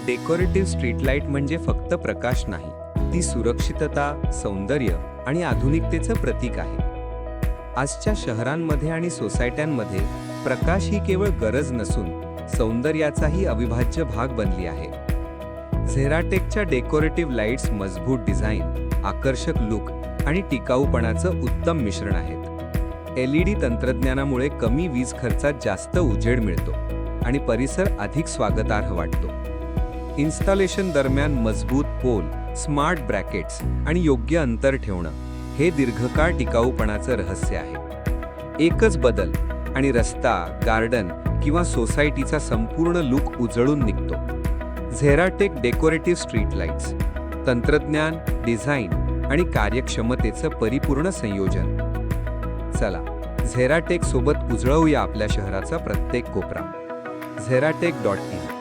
Decorative street light म्हणजे फक्त प्रकाश नाही, ती सुरक्षितता, सौंदर्य आणि आधुनिकतेचं प्रतीक आहे. आजच्या शहरांमध्ये आणि सोसायट्यांमध्ये प्रकाश ही केवळ गरज नसून सौंदर्याचाही अविभाज्य भाग बनली आहे. झेराटेकच्या डेकोरेटिव्ह लाईट्स मजबूत डिझाईन, आकर्षक लुक आणि टिकाऊपणाचं उत्तम मिश्रण आहेत. LED तंत्रज्ञानामुळे कमी वीज खर्चात जास्त उजेड मिळतो आणि परिसर अधिक स्वागतार्ह वाटतो. इन्स्टॉलेशन दरम्यान मजबूत पोल, स्मार्ट ब्रॅकेट्स आणि योग्य अंतर ठेवणं हे दीर्घकाळ टिकाऊपणाचं रहस्य आहे. एकच बदल आणि रस्ता, गार्डन किंवा सोसायटीचा संपूर्ण लुक उजळून निघतो. झेराटेक डेकोरेटिव्ह स्ट्रीट लाईट्स, तंत्रज्ञान, डिझाईन आणि कार्यक्षमतेचं परिपूर्ण संयोजन. चला, झेराटेक सोबत उजळवूया आपल्या शहराचा प्रत्येक कोपरा. Zeratek.in